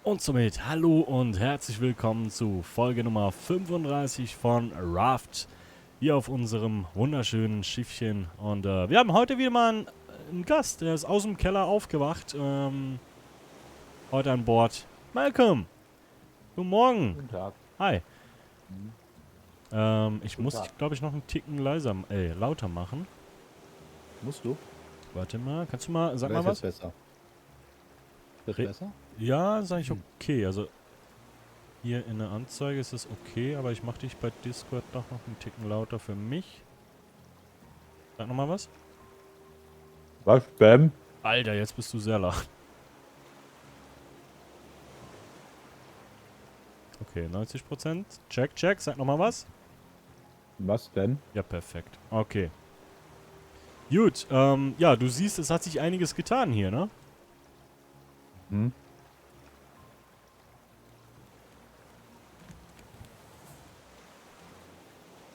Und somit hallo und herzlich willkommen zu Folge Nummer 35 von Raft. Hier auf unserem wunderschönen Schiffchen. Und wir haben heute wieder mal einen Gast, der ist aus dem Keller aufgewacht. Heute an Bord. Malcolm! Guten Morgen! Guten Tag. Hi. Mhm. Ich Guten muss, Tag. glaube ich, noch einen Ticken lauter machen. Musst du? Warte mal, kannst du mal, sag Oder mal ist was? jetzt besser? Ist Re besser? Ja, sag ich Hm. okay. Also hier in der Anzeige ist es okay, aber ich mache dich bei Discord doch noch einen Ticken lauter für mich. Sag nochmal was. Was denn? Alter, jetzt bist du sehr laut. Okay, 90%. Check, check. Sag nochmal was. Was denn? Ja, perfekt. Okay. Gut, ja, du siehst, es hat sich einiges getan hier, ne? Hm?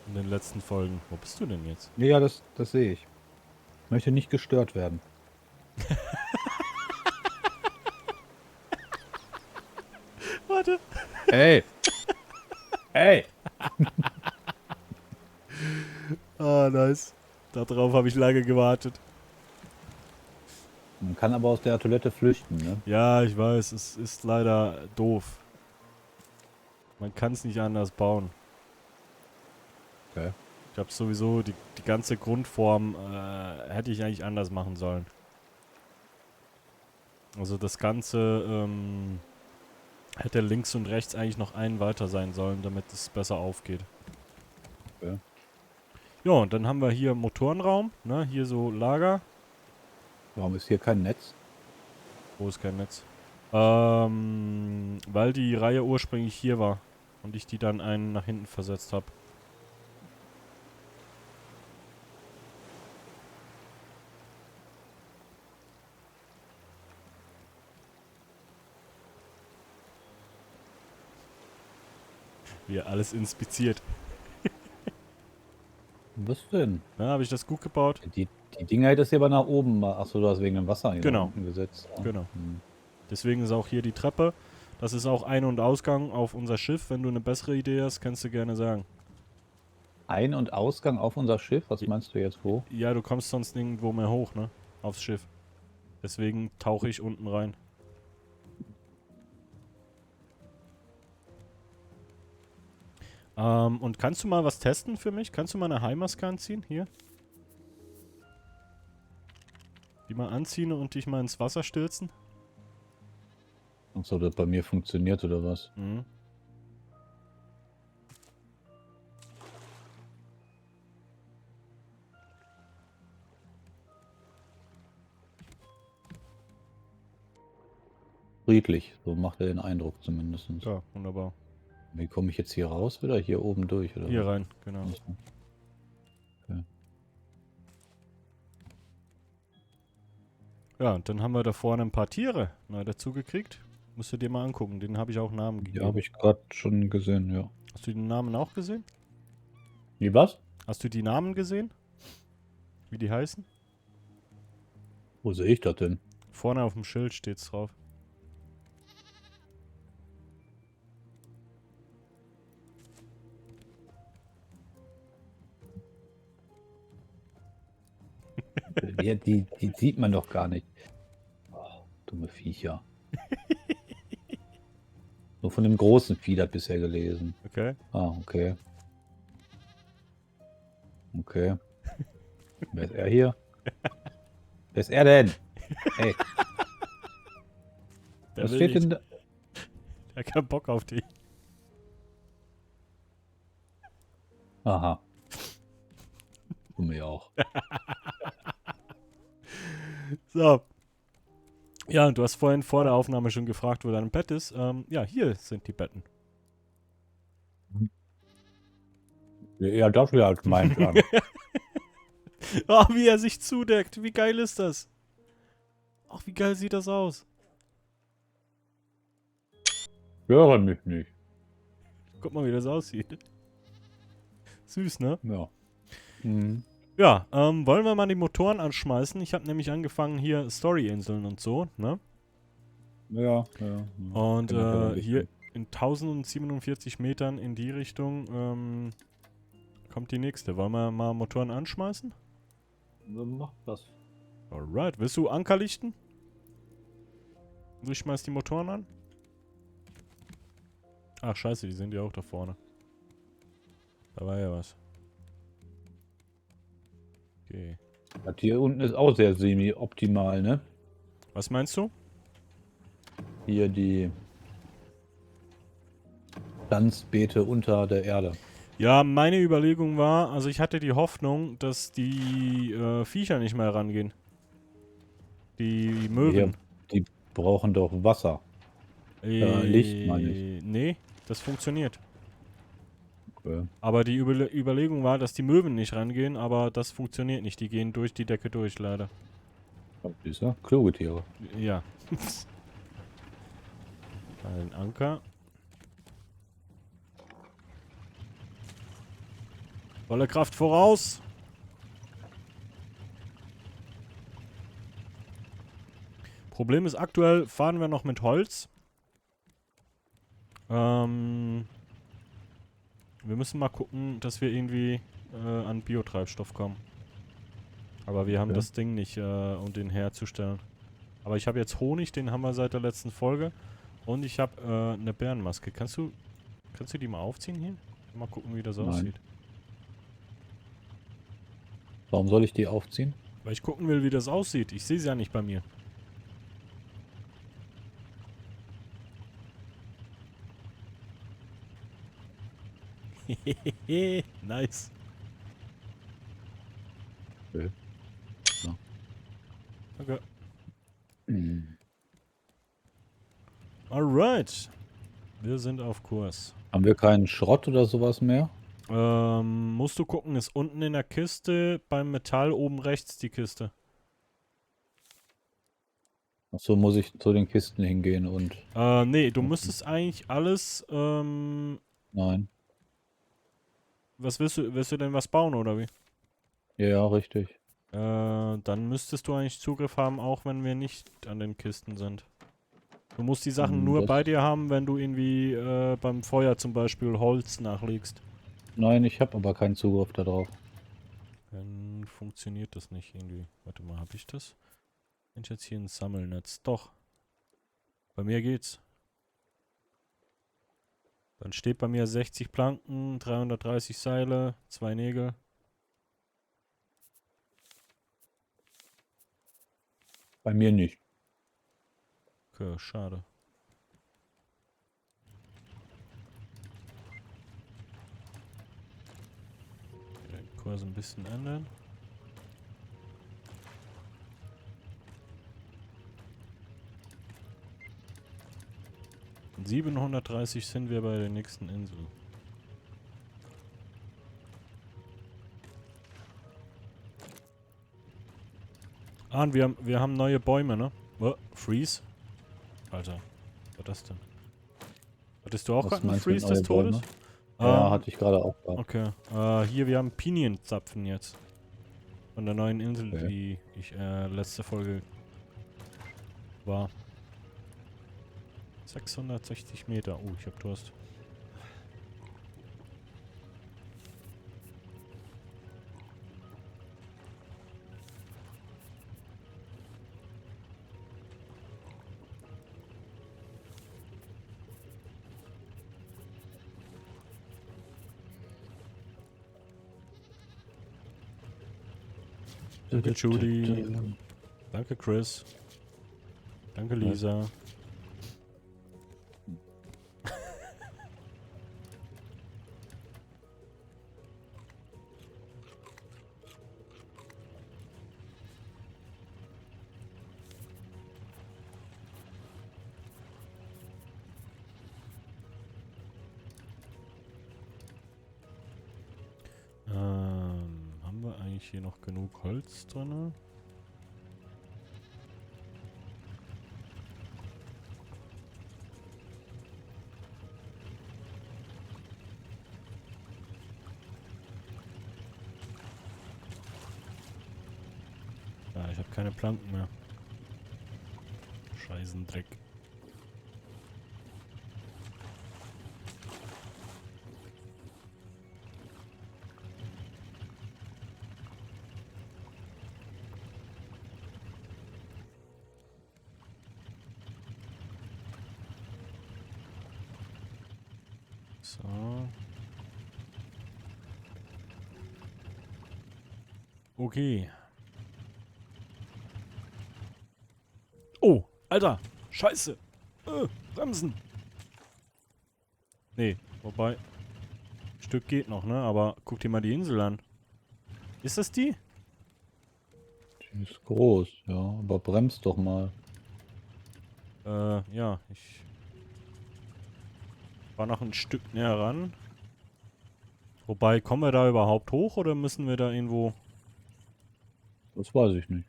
In den letzten Folgen. Wo bist du denn jetzt? Ja, das sehe ich. Möchte nicht gestört werden. Warte. Ey! Ey! Ah, nice. Darauf habe ich lange gewartet. Man kann aber aus der Toilette flüchten, ne? Ja, ich weiß, es ist leider doof. Man kann es nicht anders bauen. Okay. Ich habe sowieso die ganze Grundform hätte ich eigentlich anders machen sollen. Also das Ganze hätte links und rechts eigentlich noch einen weiter sein sollen, damit es besser aufgeht. Okay. Ja, und dann haben wir hier Motorenraum, ne? Hier so Lager. Warum ist hier kein Netz? Wo ist kein Netz? Weil die Reihe ursprünglich hier war und ich die dann einen nach hinten versetzt habe. Wir alles inspiziert. Was denn? Na, habe ich das gut gebaut? Die Dinger hättest du aber nach oben mal. Achso, du hast wegen dem Wasser hier nach Genau, unten gesetzt. Ja. genau. Hm. Deswegen ist auch hier die Treppe. Das ist auch Ein- und Ausgang auf unser Schiff. Wenn du eine bessere Idee hast, kannst du gerne sagen. Ein- und Ausgang auf unser Schiff? Was meinst du jetzt wo? Ja, du kommst sonst nirgendwo mehr hoch, ne? Aufs Schiff. Deswegen tauche ich unten rein. Und kannst du mal was testen für mich? Kannst du mal eine Heimaske anziehen? Hier. Die mal anziehen und dich mal ins Wasser stürzen? Achso, das bei mir funktioniert oder was? Mhm. Friedlich. So macht er den Eindruck zumindest. Ja, wunderbar. Wie komme ich jetzt hier raus wieder? Hier oben durch, oder Hier was? rein, genau. Achso. Okay. Ja, und dann haben wir da vorne ein paar Tiere neu dazu gekriegt. Musst du dir mal angucken. Denen habe ich auch Namen Ja, gegeben. habe ich gerade schon gesehen, ja. Hast du die Namen auch gesehen? Wie was? Hast du die Namen gesehen? Wie die heißen? Wo sehe ich das denn? Vorne auf dem Schild steht's drauf. Die sieht man doch gar nicht. Oh, dumme Viecher. Nur von dem großen Vieh das bisher gelesen. Okay. Ah, okay. Okay. Wer ist er hier? Wer ist er denn? Hey, Der was will steht nicht. denn da? Der hat keinen Bock auf dich. Aha. Du mir auch. So. Ja, und du hast vorhin vor der Aufnahme schon gefragt, wo dein Bett ist. Ja, hier sind die Betten. Ja, dafür als meins an. Oh, wie er sich zudeckt. Wie geil ist das? Ach, wie geil sieht das aus? Höre mich nicht. Guck mal, wie das aussieht. Süß, ne? Ja. Mhm. Ja, wollen wir mal die Motoren anschmeißen? Ich habe nämlich angefangen hier Story-Inseln und so, ne? Ja, ja. Ja. Und Kenn ich aber ein hier bisschen. in 1047 Metern in die Richtung kommt die nächste. Wollen wir mal Motoren anschmeißen? Macht das. Alright. Willst du Anker lichten? Ich schmeiß die Motoren an. Ach scheiße, die sind ja auch da vorne. Da war ja was. Okay. Das hier unten ist auch sehr semi-optimal, ne? Was meinst du? Hier die Pflanzbeete unter der Erde. Ja, meine Überlegung war, also ich hatte die Hoffnung, dass die Viecher nicht mehr rangehen. Die Hier, Möwen. die brauchen doch Wasser. Licht, meine ich. Nee, das funktioniert. Okay. Aber die Überlegung war, dass die Möwen nicht rangehen, aber das funktioniert nicht. Die gehen durch die Decke durch, leider. Siehst du? Kluge Tiere. Ja. Ein Anker. Volle Kraft voraus. Problem ist, aktuell fahren wir noch mit Holz. Wir müssen mal gucken, dass wir irgendwie an Biotreibstoff kommen. Aber wir haben Okay. das Ding nicht, um den herzustellen. Aber ich habe jetzt Honig, den haben wir seit der letzten Folge. Und ich habe eine Bärenmaske. Kannst du die mal aufziehen hier? Mal gucken, wie das Nein. aussieht. Warum soll ich die aufziehen? Weil ich gucken will, wie das aussieht. Ich sehe es ja nicht bei mir. Nice. Okay. So. Okay. Hm. Alright. Wir sind auf Kurs. Haben wir keinen Schrott oder sowas mehr? Musst du gucken, ist unten in der Kiste beim Metall oben rechts die Kiste. Achso, muss ich zu den Kisten hingehen und... Nee, du müsstest eigentlich alles, Nein. was willst du denn was bauen oder wie? Ja, ja, richtig. Dann müsstest du eigentlich Zugriff haben, auch wenn wir nicht an den Kisten sind. Du musst die Sachen nur Das, bei dir haben, wenn du irgendwie beim Feuer zum Beispiel Holz nachlegst. nein, ich habe aber keinen Zugriff darauf. Dann funktioniert das nicht irgendwie. Warte mal, habe ich das? Bin ich jetzt hier ein Sammelnetz? Doch. Bei mir geht's. Dann steht bei mir 60 Planken, 330 Seile, 2 Nägel. Bei mir nicht. Okay, schade. Den Kurs ein bisschen ändern. In 730 sind wir bei der nächsten Insel. Ah, und wir haben neue Bäume, ne? Oh, Freeze? Alter, was war das denn? Hattest du auch Was gerade einen meinst du mit Freeze des neue Todes? Bäume? Ja, hatte ich gerade auch gehabt. Okay. Hier, wir haben Pinienzapfen jetzt. Von der neuen Insel, Okay. die ich letzte Folge war. 660 Meter. Oh, ich hab Durst. Danke, Judy. Danke, Chris. Danke, Lisa. Haben wir eigentlich hier noch genug Holz drin? Ja, ich habe keine Planken mehr. Scheißendreck. So. Okay. Oh, Alter. Scheiße. Bremsen. Nee, wobei. Stück geht noch, ne? Aber guck dir mal die Insel an. Ist das die? Die ist groß, ja. Aber bremst doch mal. Ja. Ich war noch ein Stück näher ran. Wobei, kommen wir da überhaupt hoch oder müssen wir da irgendwo... Das weiß ich nicht.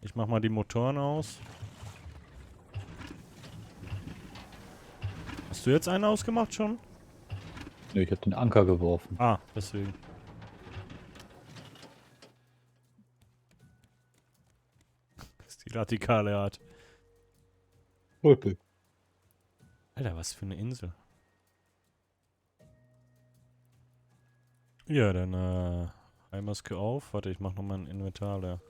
Ich mach mal die Motoren aus. Hast du jetzt einen ausgemacht schon? Nee, ich habe den Anker geworfen. Ah, deswegen. Das ist die radikale Art. Okay. Alter, was für eine Insel. Ja, dann, Heilmaske auf. Warte, ich mach noch mal ein Inventar leer.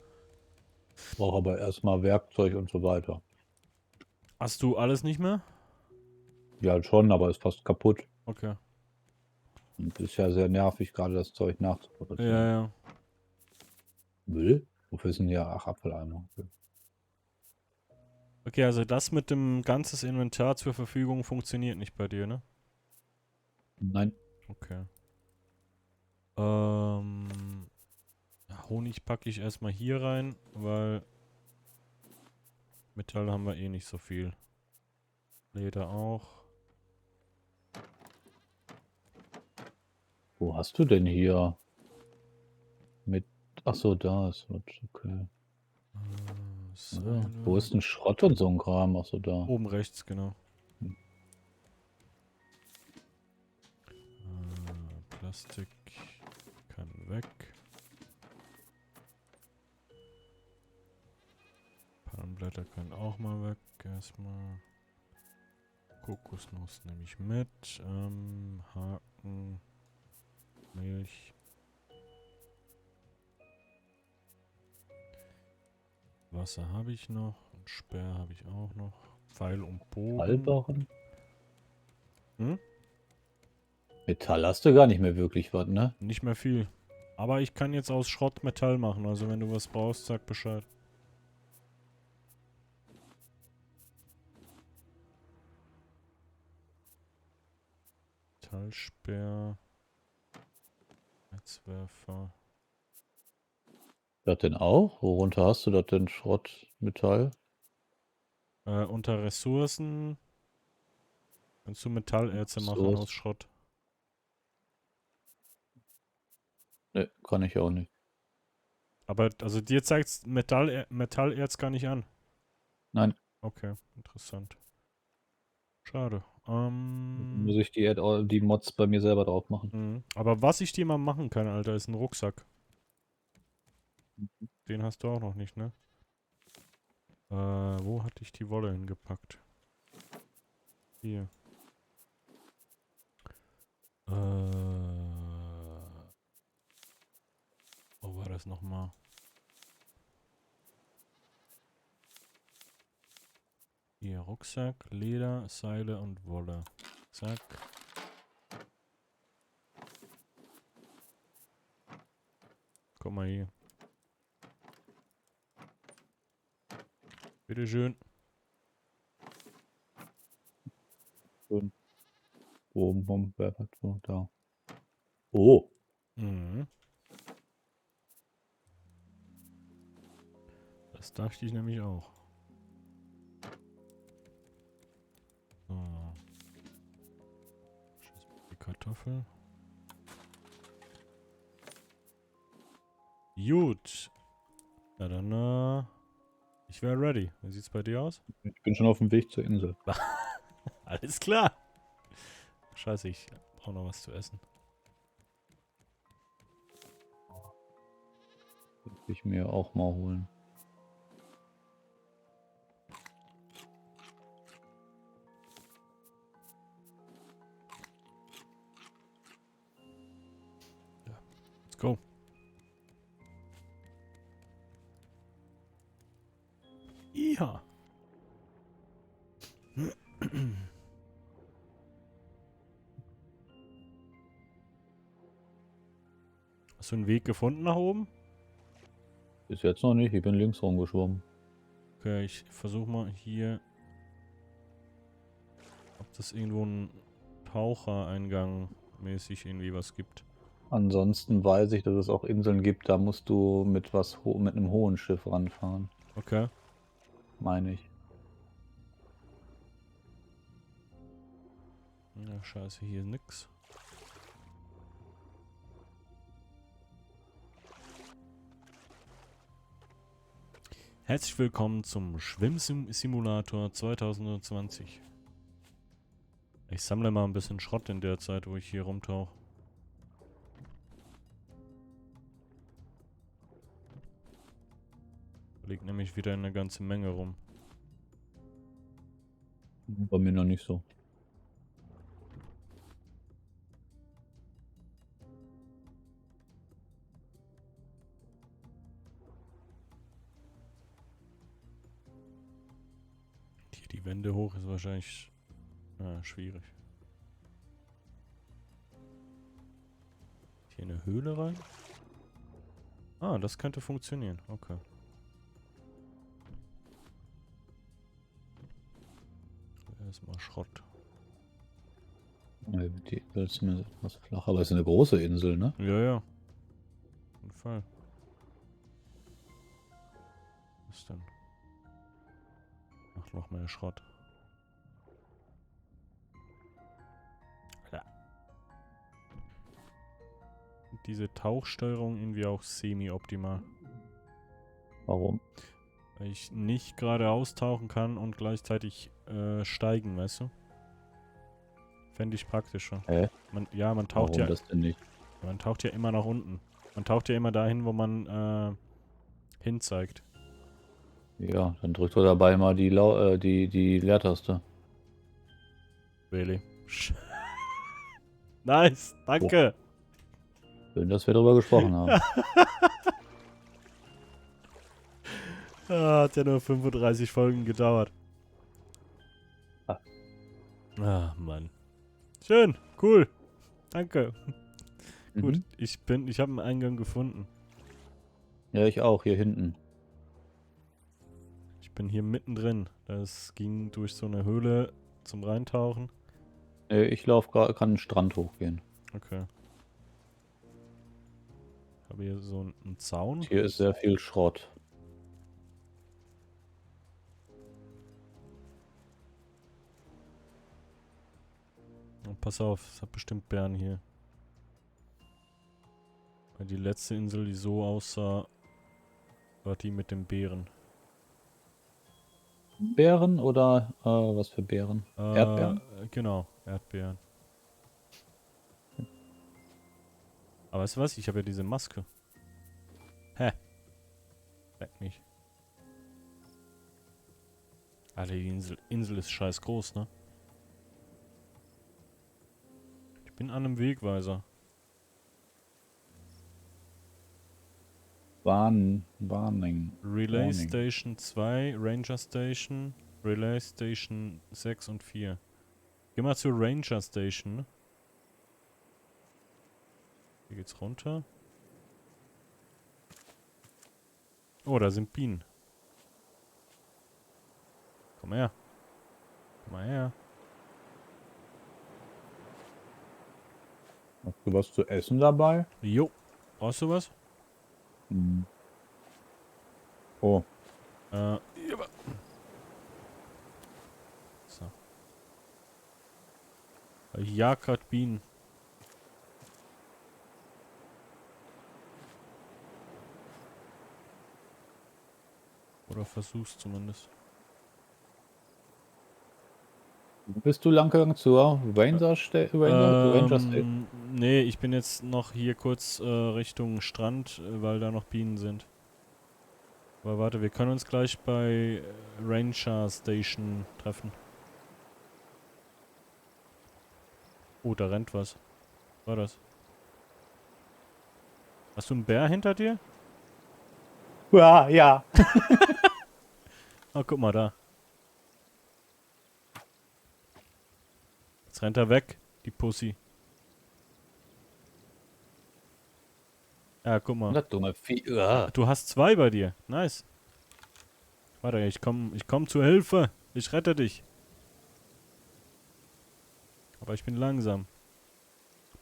Brauche aber erstmal Werkzeug und so weiter. Hast du alles nicht mehr? Ja, schon, aber ist fast kaputt. Okay. Und ist ja sehr nervig, gerade das Zeug Ja, nachzuproduzieren. ja. Müll? Wofür sind ja? Ach, Apfeleimer. Okay. Okay, also das mit dem ganzes Inventar zur Verfügung funktioniert nicht bei dir, ne? Nein, Okay. Honig packe ich erstmal hier rein, weil Metall haben wir eh nicht so viel. Leder auch. wo hast du denn hier mit... Ach so, da ist was. Okay. Also, wo Seile. ist denn Schrott und so ein Kram? Ach so, da. Oben rechts, genau. Hm. Plastik kann weg. Palmblätter können auch mal weg. Erstmal. Kokosnuss nehme ich mit. Haken. Milch. Wasser habe ich noch. Und Speer habe ich auch noch. Pfeil und Bogen. Metallbarren? Hm? Metall hast du gar nicht mehr wirklich was, ne? Nicht mehr viel. Aber ich kann jetzt aus Schrott Metall machen. Also wenn du was brauchst, sag Bescheid. Metallspeer. Netzwerfer. Das denn auch? Worunter hast du das denn? Schrott, Metall? Unter Ressourcen kannst du Metallerze machen So. aus Schrott. Ne, kann ich auch nicht. Aber also dir zeigt Metallerz gar nicht an. Nein, Okay, interessant. Schade. muss ich die Mods bei mir selber drauf machen. Aber was ich dir mal machen kann, Alter, ist ein Rucksack. Den hast du auch noch nicht, ne? Wo hatte ich die Wolle hingepackt? Hier. Wo war das nochmal? Hier, Rucksack, Leder, Seile und Wolle. Zack. Guck mal hier. Bitteschön. Schön. Boom, so, da. Oh, Mhm. Das dachte ich nämlich auch. So. Die Kartoffel. Gut. Na dann, ich wäre ready. Wie sieht's bei dir aus? ich bin schon auf dem Weg zur Insel. Alles klar. Scheiße, ich brauche noch was zu essen. Will ich mir auch mal holen. Let's go. Ja. Hast du einen Weg gefunden nach oben? Bis jetzt noch nicht, ich bin links rumgeschwommen. Okay, ich versuche mal hier, ob das irgendwo ein Tauchereingang mäßig irgendwie was gibt. Ansonsten weiß ich, dass es auch Inseln gibt, da musst du mit mit einem hohen Schiff ranfahren, Okay. meine ich. Ja, scheiße, hier ist nix. Herzlich willkommen zum Schwimmsimulator 2020. Ich sammle mal ein bisschen Schrott in der Zeit, wo ich hier rumtauche. Liegt nämlich wieder eine ganze Menge rum. Bei mir noch nicht so. Hier die Wände hoch ist wahrscheinlich schwierig. Hier eine Höhle rein? Ah, das könnte funktionieren. Okay. Erstmal Schrott. Die Insel ist zumindest etwas flach, aber es ist eine große Insel, ne? Ja, ja. Auf jeden Fall. Was ist denn? Ach, noch mehr Schrott. Ja. Diese Tauchsteuerung irgendwie auch semi-optimal. Warum? Weil ich nicht geradeaus tauchen kann und gleichzeitig steigen, weißt du? Fände ich praktischer. Hä? Man taucht Warum das denn nicht? man taucht ja immer nach unten. Man taucht ja immer dahin, wo man hin zeigt. Ja, dann drückt er dabei mal die Leertaste. Really. Nice, danke. Schön, dass wir darüber gesprochen haben. Hat ja nur 35 Folgen gedauert. Ah. Ah, Mann. Schön, cool. Danke. Gut, Mhm. ich habe einen Eingang gefunden. Ja, ich auch, hier hinten. Ich bin hier mittendrin. Das ging durch so eine Höhle zum Reintauchen. Ich kann den Strand hochgehen. Okay. Habe hier so einen Zaun. Hier ist sehr viel Schrott. Oh, pass auf, es hat bestimmt Bären hier. Weil die letzte Insel, die so aussah, war die mit den Bären. Beeren oder was für Beeren? Erdbeeren? Genau, Erdbeeren. Aber weißt du was? Ich habe ja diese Maske. Hä? Leck mich. Alter, die Insel ist scheiß groß, ne? Ich bin an einem Wegweiser. Warning. Relay Warning. Station 2, Ranger Station, Relay Station 6 und 4. Geh mal zur Ranger Station, ne? Hier geht's runter. Oh, da sind Bienen. Komm her. Komm mal her. Hast du was zu essen dabei? Jo. Brauchst du was? Hm. Oh, Hier war- So. Ich jag grad Bienen. Oder versuch's zumindest. bist du lang gegangen zur Ranger Station? Nee, ich bin jetzt noch hier kurz Richtung Strand, weil da noch Bienen sind. Aber warte, wir können uns gleich bei Ranger Station treffen. Oh, da rennt was. Was war das? Hast du einen Bär hinter dir? Ja, ja. Oh, guck mal da. Jetzt rennt er weg, die Pussy. Ja, guck mal. Das dumme Vieh. Du hast 2 bei dir. Nice. Warte, ich komm zur Hilfe. Ich rette dich. Aber ich bin langsam.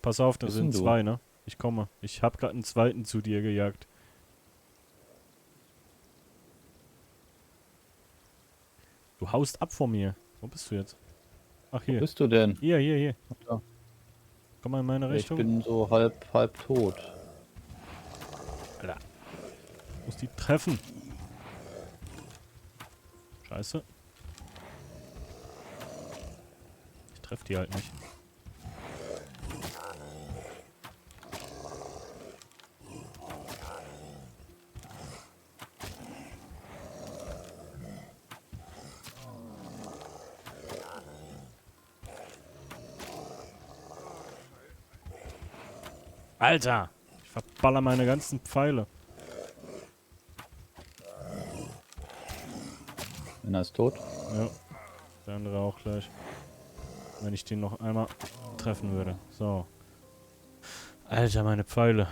Pass auf, da Bist sind denn du? 2, ne? Ich komme. Ich hab grad einen zweiten zu dir gejagt. Du haust ab von mir. Wo bist du jetzt? Ach, Wo hier. bist du denn? Hier. Ja, Komm mal in meine ich Richtung. bin so halb tot. Alter. Muss die treffen. Scheiße. Ich treff die halt nicht. Alter! Ich verballer meine ganzen Pfeile. Einer ist tot. Ja. Der andere auch gleich. Wenn ich den noch einmal treffen würde. So. Alter, meine Pfeile.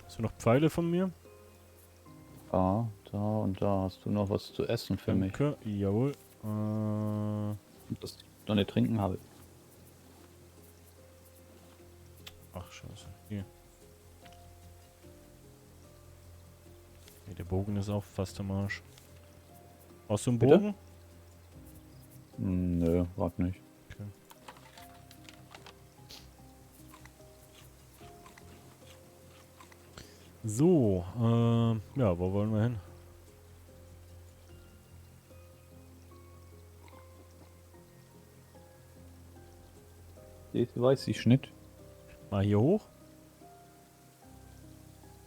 Hast du noch Pfeile von mir? Ja, da und da hast du noch was zu essen für mich. Danke. Jawohl. Das noch nicht trinken habe. Ach, scheiße. Hier. Nee, der Bogen ist auch fast am Arsch. Brauchst du einen Bitte? Bogen? Nö, grad nicht. Okay. So, ja, wo wollen wir hin? Ich weiß ich nicht. Mal hier hoch?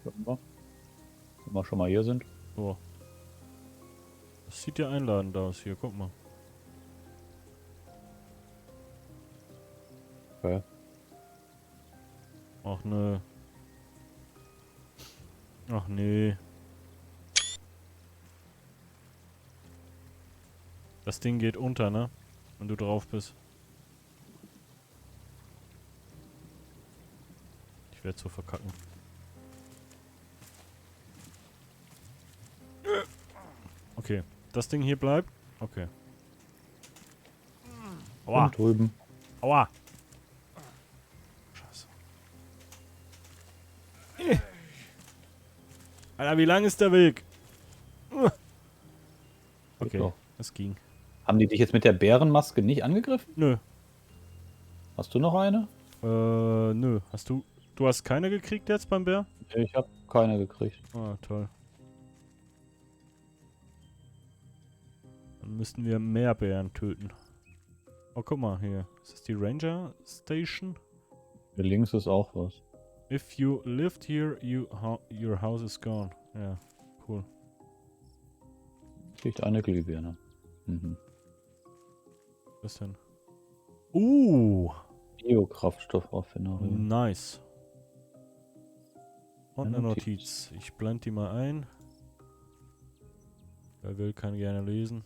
Wenn wir schon mal hier sind. So. Das sieht ja einladend aus hier, guck mal. Okay. Ach nö. Ach nee. Das Ding geht unter, ne? Wenn du drauf bist. Ich werde so verkacken. Okay. Das Ding hier bleibt. Okay. Aua. Und drüben. Aua. Scheiße. Alter, wie lang ist der Weg? Okay, doch. es ging. Haben die dich jetzt mit der Bärenmaske nicht angegriffen? Nö. Hast du noch eine? Nö. Du hast keine gekriegt jetzt beim Bär? Ich habe keine gekriegt. Ah, toll. Dann müssten wir mehr Bären töten. Oh, guck mal hier. Ist das die Ranger Station? Hier links ist auch was. If you lived here, your house is gone. Ja, cool. Kriegt eine Glühbirne. Mhm. Was denn? Biokraftstofffraffinerie. Nice. Und Eine eine Notiz. Notiz. Ich blende die mal ein. Wer will, kann gerne lesen.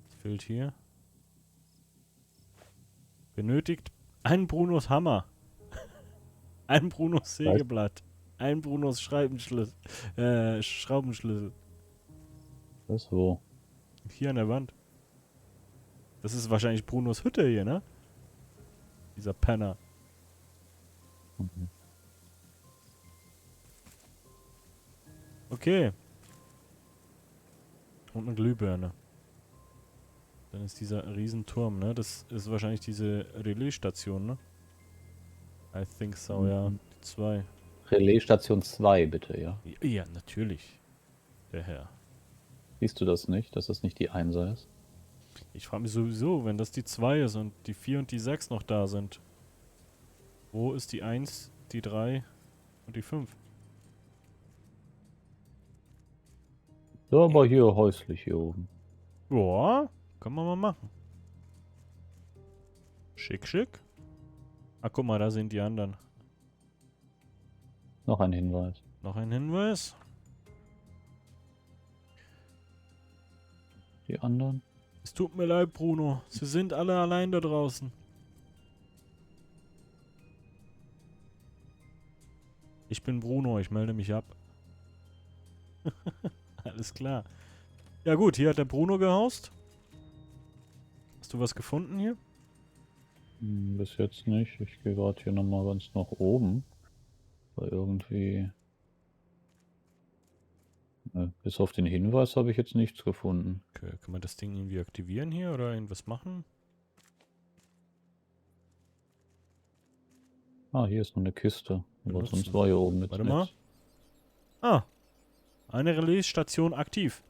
Was fehlt hier? Benötigt ein Brunos Hammer. Ein Brunos Sägeblatt. Ein Brunos Schreibenschlüssel. Schraubenschlüssel. Das wo? Hier an der Wand. Das ist wahrscheinlich Brunos Hütte hier, ne? Dieser Penner. Mhm. Okay. Und eine Glühbirne. Dann ist dieser Riesenturm, ne? Das ist wahrscheinlich diese Relaisstation, ne? I think so, ja. Mhm. Die 2. Relaisstation 2, bitte, ja. Ja, natürlich. Der Herr. Siehst du das nicht, dass das nicht die 1 ist? Ich frage mich sowieso, wenn das die 2 ist und die 4 und die 6 noch da sind. Wo ist die 1, die 3 und die 5? Ja, aber hier häuslich hier oben. Ja, kann man mal machen. Schick, schick. Ah, guck mal, da sind die anderen. Noch ein Hinweis. Noch ein Hinweis. Die anderen? Es tut mir leid, Bruno. Sie sind alle allein da draußen. Ich bin Bruno, ich melde mich ab. Alles klar. Ja gut, hier hat der Bruno gehaust. Hast du was gefunden hier? Bis jetzt nicht. Ich gehe gerade hier nochmal ganz nach oben. Weil irgendwie... bis auf den Hinweis habe ich jetzt nichts gefunden. Okay, kann man das Ding irgendwie aktivieren hier oder irgendwas machen? Ah, hier ist noch eine Kiste. Aber Benutzen. sonst war hier oben jetzt Warte mal. nichts. Ah, eine Relais-Station aktiv.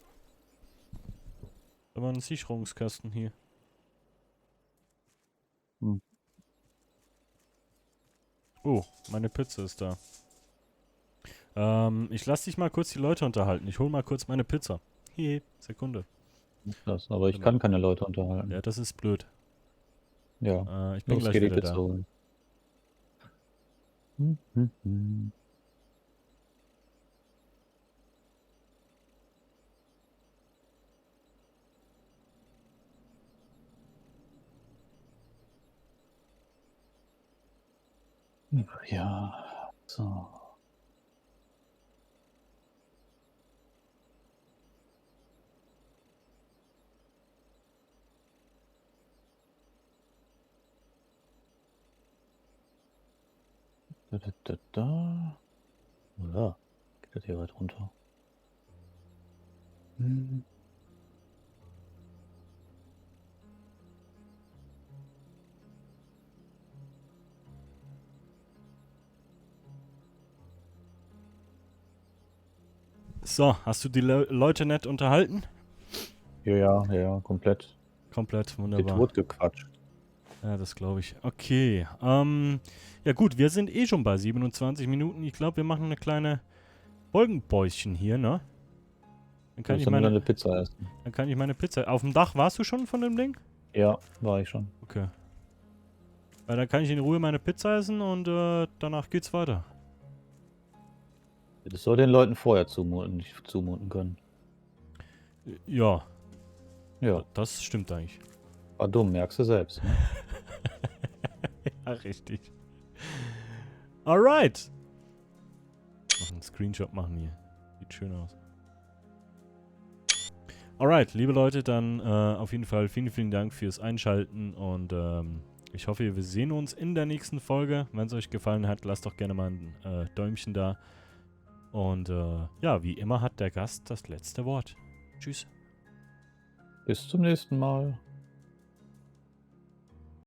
Da war ein Sicherungskasten hier. Hm. Oh, meine Pizza ist da. Ich lasse dich mal kurz die Leute unterhalten. Ich hole mal kurz meine Pizza. Hehe, Sekunde. Das, aber ich kann keine Leute unterhalten. Ja, das ist blöd. Ja, Ich bin los, gleich geh die wieder Pizza da. holen. Ja, so. Da. Ja, geht das hier weit runter. So, hast du die Leute nett unterhalten? Ja, komplett. Komplett, Die wunderbar. totgequatscht. Ja, das glaube ich. Okay, ja gut, wir sind eh schon bei 27 Minuten. Ich glaube, wir machen eine kleine Folgenpäuschen hier, ne? Dann kann, Du ich musst dann meine, eine Pizza essen. dann kann ich meine Pizza... Auf dem Dach warst du schon von dem Ding? Ja, war ich schon. Okay. Weil dann kann ich in Ruhe meine Pizza essen und danach geht's weiter. Das soll den Leuten vorher nicht zumuten können. Ja, Ja, das stimmt eigentlich. war dumm, merkst du selbst. Ne? Ja, richtig. Alright. Noch einen Screenshot machen hier. Sieht schön aus. Alright, liebe Leute, dann auf jeden Fall vielen, vielen Dank fürs Einschalten und ich hoffe, wir sehen uns in der nächsten Folge. Wenn es euch gefallen hat, lasst doch gerne mal ein Däumchen da. Und ja, wie immer hat der Gast das letzte Wort. Tschüss. Bis zum nächsten Mal.